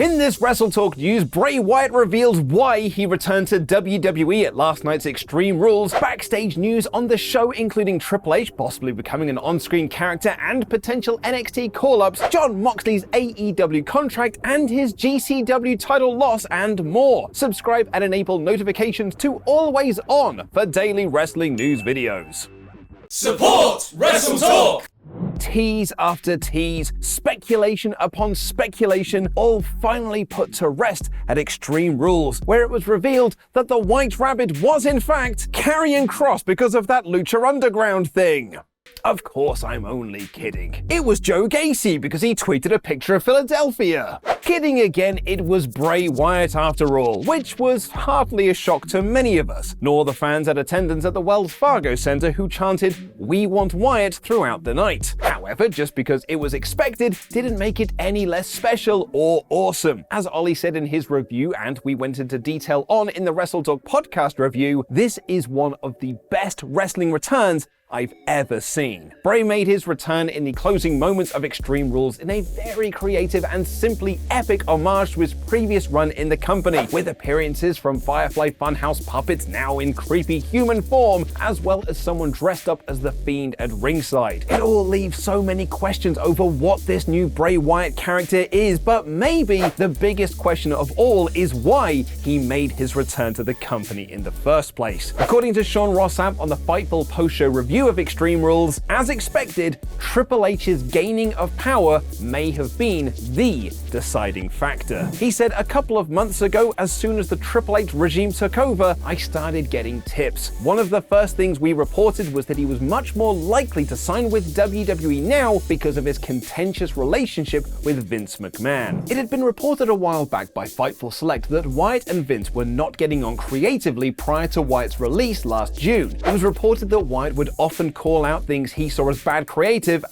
In this WrestleTalk news, Bray Wyatt reveals why he returned to WWE at last night's Extreme Rules, backstage news on the show including Triple H possibly becoming an on-screen character and potential NXT call-ups, Jon Moxley's AEW contract and his GCW title loss, and more. Subscribe and enable notifications to always on for daily wrestling news videos. Support WrestleTalk! Tease after tease, speculation upon speculation, all finally put to rest at Extreme Rules, where it was revealed that the White Rabbit was in fact Karrion Kross because of that Lucha Underground thing. Of course, I'm only kidding. It was Joe Gacy because he tweeted a picture of Philadelphia. Kidding again, it was Bray Wyatt after all, which was hardly a shock to many of us, nor the fans at attendance at the Wells Fargo Center who chanted, "We want Wyatt" throughout the night. However, just because it was expected didn't make it any less special or awesome. As Ollie said in his review, and we went into detail on in the WrestleTalk podcast review, this is one of the best wrestling returns I've ever seen. Bray made his return in the closing moments of Extreme Rules in a very creative and simply epic homage to his previous run in the company, with appearances from Firefly Funhouse puppets now in creepy human form, as well as someone dressed up as the Fiend at ringside. It all leaves so many questions over what this new Bray Wyatt character is, but maybe the biggest question of all is why he made his return to the company in the first place. According to Sean Ross Sapp on the Fightful post-show review of Extreme Rules, as expected, Triple H's gaining of power may have been the deciding factor. He said, "A couple of months ago, as soon as the Triple H regime took over, I started getting tips. One of the first things we reported was that he was much more likely to sign with WWE now because of his contentious relationship with Vince McMahon." It had been reported a while back by Fightful Select that Wyatt and Vince were not getting on creatively prior to Wyatt's release last June. It was reported that Wyatt would often call out things he saw as bad creative,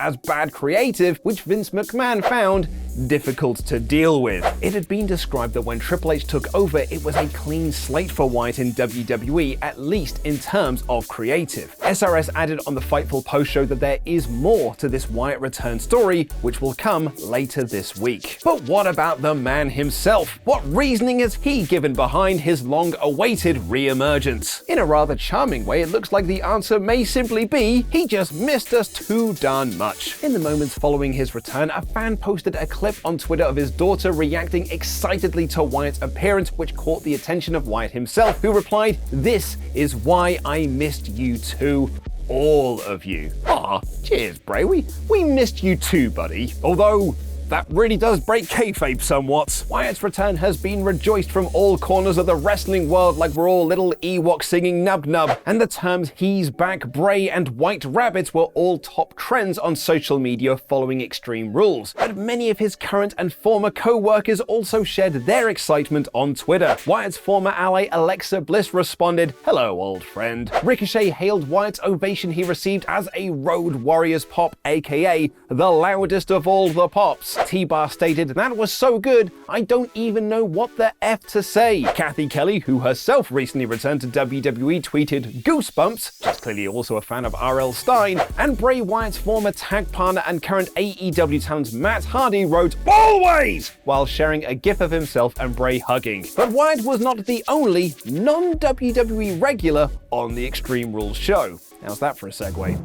which Vince McMahon found difficult to deal with. It had been described that when Triple H took over, it was a clean slate for Wyatt in WWE, at least in terms of creative. SRS added on the Fightful post-show that there is more to this Wyatt return story, which will come later this week. But what about the man himself? What reasoning has he given behind his long-awaited re-emergence? In a rather charming way, it looks like the answer may simply be, he just missed us too darn much. In the moments following his return, a fan posted a clip on Twitter of his daughter reacting excitedly to Wyatt's appearance, which caught the attention of Wyatt himself, who replied, "This is why I missed you too. All of you." Aw, cheers, Bray. We missed you too, buddy. Although, that really does break kayfabe somewhat. Wyatt's return has been rejoiced from all corners of the wrestling world like we're all little Ewoks singing Nub Nub, and the terms "he's back, Bray" and "White Rabbit" were all top trends on social media following Extreme Rules. But many of his current and former co-workers also shared their excitement on Twitter. Wyatt's former ally Alexa Bliss responded, "Hello, old friend." Ricochet hailed Wyatt's ovation he received as a Road Warriors pop, aka the loudest of all the pops. T-Bar stated, "That was so good, I don't even know what the F to say." Kathy Kelly, who herself recently returned to WWE, tweeted, "Goosebumps," she's clearly also a fan of R.L. Stine, and Bray Wyatt's former tag partner and current AEW talent Matt Hardy wrote, "Always!" while sharing a gif of himself and Bray hugging. But Wyatt was not the only non-WWE regular on the Extreme Rules show. How's that for a segue?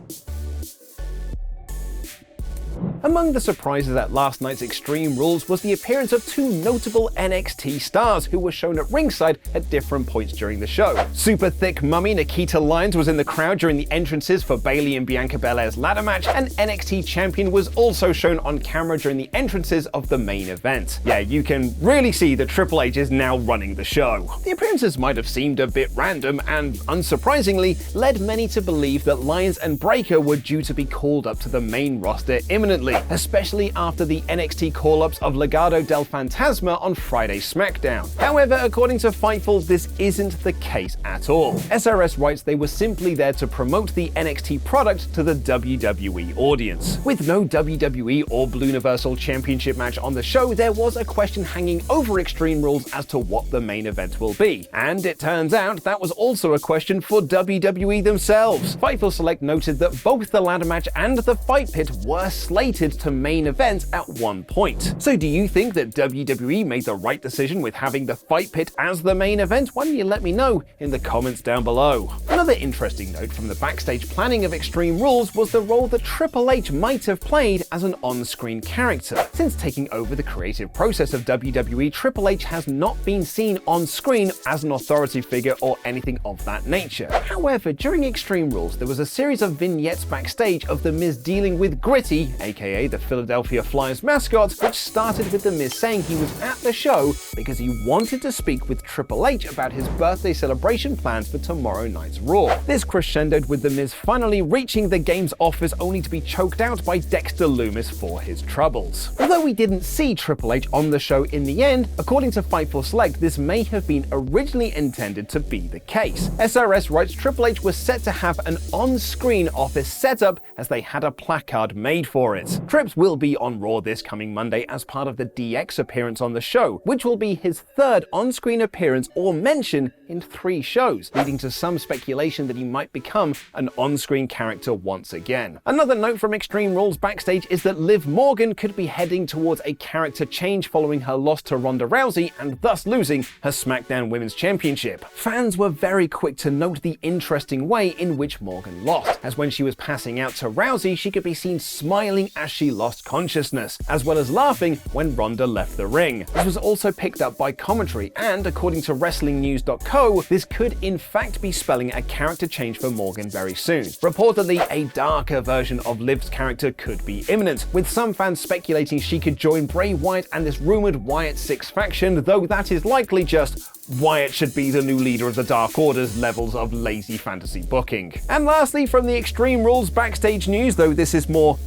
Among the surprises at last night's Extreme Rules was the appearance of two notable NXT stars who were shown at ringside at different points during the show. Super thick mummy Nikkita Lyons was in the crowd during the entrances for Bayley and Bianca Belair's ladder match, and NXT champion was also shown on camera during the entrances of the main event. Yeah, you can really see that Triple H is now running the show. The appearances might have seemed a bit random and, unsurprisingly, led many to believe that Lyons and Breakker were due to be called up to the main roster imminently, especially after the NXT call-ups of Legado del Fantasma on Friday SmackDown. However, according to Fightful, this isn't the case at all. SRS writes they were simply there to promote the NXT product to the WWE audience. With no WWE or Blue Universal Championship match on the show, there was a question hanging over Extreme Rules as to what the main event will be. And it turns out that was also a question for WWE themselves. Fightful Select noted that both the ladder match and the fight pit were slated slated to main event at one point. So do you think that WWE made the right decision with having the Fight Pit as the main event? Why don't you let me know in the comments down below. Another interesting note from the backstage planning of Extreme Rules was the role that Triple H might have played as an on-screen character. Since taking over the creative process of WWE, Triple H has not been seen on screen as an authority figure or anything of that nature. However, during Extreme Rules, there was a series of vignettes backstage of The Miz dealing with Gritty, aka the Philadelphia Flyers mascot, which started with The Miz saying he was at the show because he wanted to speak with Triple H about his birthday celebration plans for tomorrow night's Raw. This crescendoed with The Miz finally reaching the game's office only to be choked out by Dexter Lumis for his troubles. Although we didn't see Triple H on the show in the end, according to Fightful Select, this may have been originally intended to be the case. SRS writes Triple H was set to have an on-screen office setup as they had a placard made for it. Trips will be on Raw this coming Monday as part of the DX appearance on the show, which will be his third on-screen appearance or mention in 3 shows, leading to some speculation that he might become an on-screen character once again. Another note from Extreme Rules backstage is that Liv Morgan could be heading towards a character change following her loss to Ronda Rousey and thus losing her SmackDown Women's Championship. Fans were very quick to note the interesting way in which Morgan lost, as when she was passing out to Rousey, she could be seen smiling as she lost consciousness, as well as laughing when Ronda left the ring. This was also picked up by commentary, and according to WrestlingNews.co, this could in fact be spelling a character change for Morgan very soon. Reportedly, a darker version of Liv's character could be imminent, with some fans speculating she could join Bray Wyatt and this rumored Wyatt 6 faction, though that is likely just Wyatt should be the new leader of the Dark Order's levels of lazy fantasy booking. And lastly, from the Extreme Rules backstage news, though this is more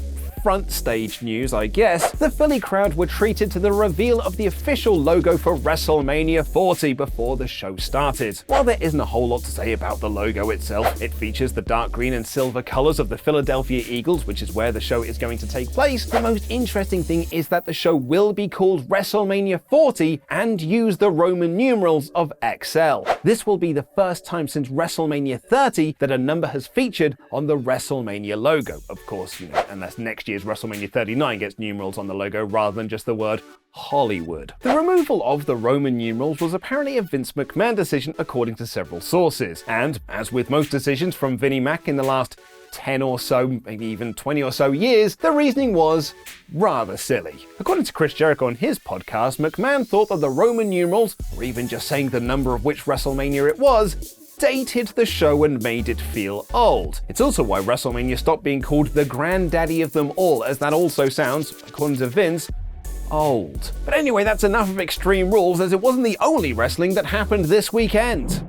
front stage news, I guess, the Philly crowd were treated to the reveal of the official logo for WrestleMania 40 before the show started. While there isn't a whole lot to say about the logo itself, it features the dark green and silver colors of the Philadelphia Eagles, which is where the show is going to take place. The most interesting thing is that the show will be called WrestleMania 40 and use the Roman numerals of XL. This will be the first time since WrestleMania 30 that a number has featured on the WrestleMania logo. Of course, unless next year's WrestleMania 39 gets numerals on the logo rather than just the word Hollywood. The removal of the Roman numerals was apparently a Vince McMahon decision according to several sources, and as with most decisions from Vinnie Mac in the last 10 or so, maybe even 20 or so years, the reasoning was rather silly. According to Chris Jericho on his podcast, McMahon thought that the Roman numerals, or even just saying the number of which WrestleMania it was, dated the show and made it feel old. It's also why WrestleMania stopped being called the granddaddy of them all, as that also sounds, according to Vince, old. But anyway, that's enough of Extreme Rules, as it wasn't the only wrestling that happened this weekend.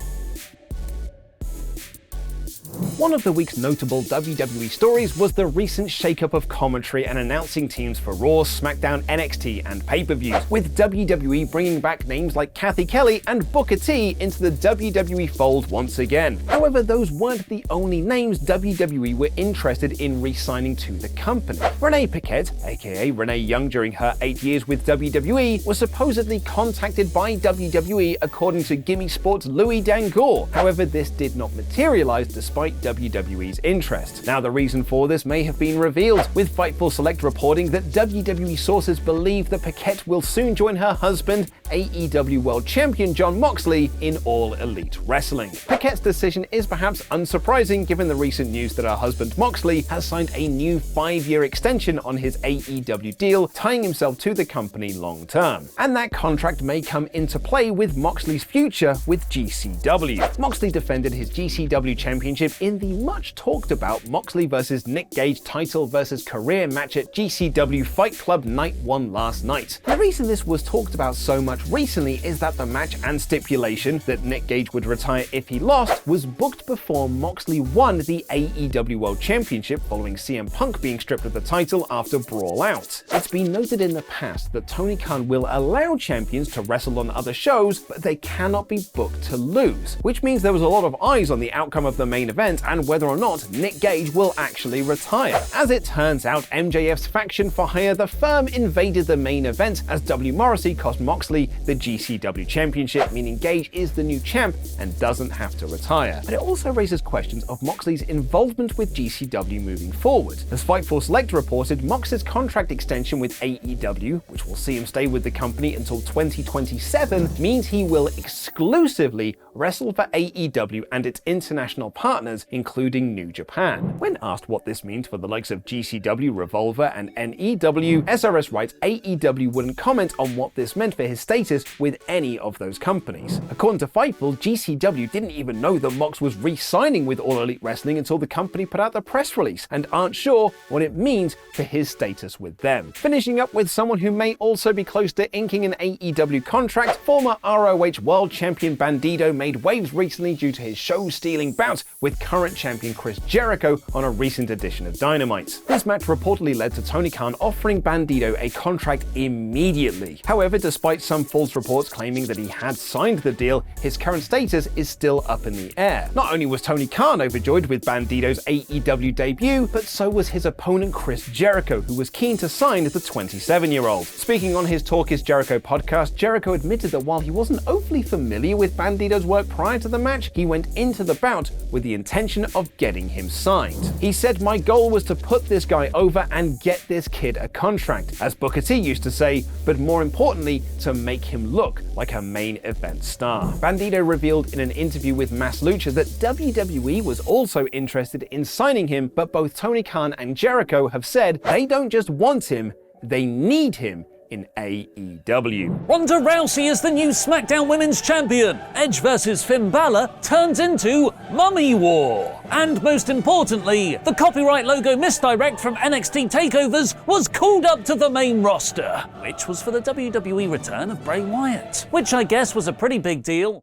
One of the week's notable WWE stories was the recent shakeup of commentary and announcing teams for Raw, SmackDown, NXT, and pay-per-views, with WWE bringing back names like Kathy Kelly and Booker T into the WWE fold once again. However, those weren't the only names WWE were interested in re-signing to the company. Renee Paquette, aka Renee Young during her 8 years with WWE, was supposedly contacted by WWE according to Gimme Sports' Louis Dangoor. However, this did not materialize despite WWE's interest. Now, the reason for this may have been revealed, with Fightful Select reporting that WWE sources believe that Paquette will soon join her husband, AEW World Champion Jon Moxley, in All Elite Wrestling. Paquette's decision is perhaps unsurprising given the recent news that her husband Moxley has signed a new 5-year extension on his AEW deal, tying himself to the company long term. And that contract may come into play with Moxley's future with GCW. Moxley defended his GCW championship in the much talked about Moxley vs Nick Gage title versus career match at GCW Fight Club Night 1 last night. The reason this was talked about so much recently is that the match and stipulation that Nick Gage would retire if he lost was booked before Moxley won the AEW World Championship following CM Punk being stripped of the title after Brawl Out. It's been noted in the past that Tony Khan will allow champions to wrestle on other shows, but they cannot be booked to lose, which means there was a lot of eyes on the outcome of the main event and whether or not Nick Gage will actually retire. As it turns out, MJF's faction for hire the firm invaded the main event as W. Morrissey cost Moxley the GCW championship, meaning Gage is the new champ and doesn't have to retire. But it also raises questions of Moxley's involvement with GCW moving forward. As Fightful Select reported, Mox's contract extension with AEW, which will see him stay with the company until 2027, means he will exclusively wrestle for AEW and its international partners, including New Japan. When asked what this means for the likes of GCW, Revolver, and NEW, SRS writes AEW wouldn't comment on what this meant for his status with any of those companies. According to Fightful, GCW didn't even know that Mox was re-signing with All Elite Wrestling until the company put out the press release, and aren't sure what it means for his status with them. Finishing up with someone who may also be close to inking an AEW contract, former ROH World Champion Bandido made waves recently due to his show-stealing bout with current champion Chris Jericho on a recent edition of Dynamite. This match reportedly led to Tony Khan offering Bandido a contract immediately. However, despite some false reports claiming that he had signed the deal, his current status is still up in the air. Not only was Tony Khan overjoyed with Bandido's AEW debut, but so was his opponent Chris Jericho, who was keen to sign the 27-year-old. Speaking on his Talk is Jericho podcast, Jericho admitted that while he wasn't overly familiar with Bandido's work prior to the match, he went into the bout with the intention of getting him signed. He said, "My goal was to put this guy over and get this kid a contract," as Booker T used to say, but more importantly, to make him look like a main event star. Bandido revealed in an interview with Mass Lucha that WWE was also interested in signing him, but both Tony Khan and Jericho have said they don't just want him, they need him in AEW. Ronda Rousey is the new SmackDown Women's Champion. Edge versus Finn Balor turns into Mummy War. And most importantly, the copyright logo misdirect from NXT takeovers was called up to the main roster, which was for the WWE return of Bray Wyatt, which I guess was a pretty big deal.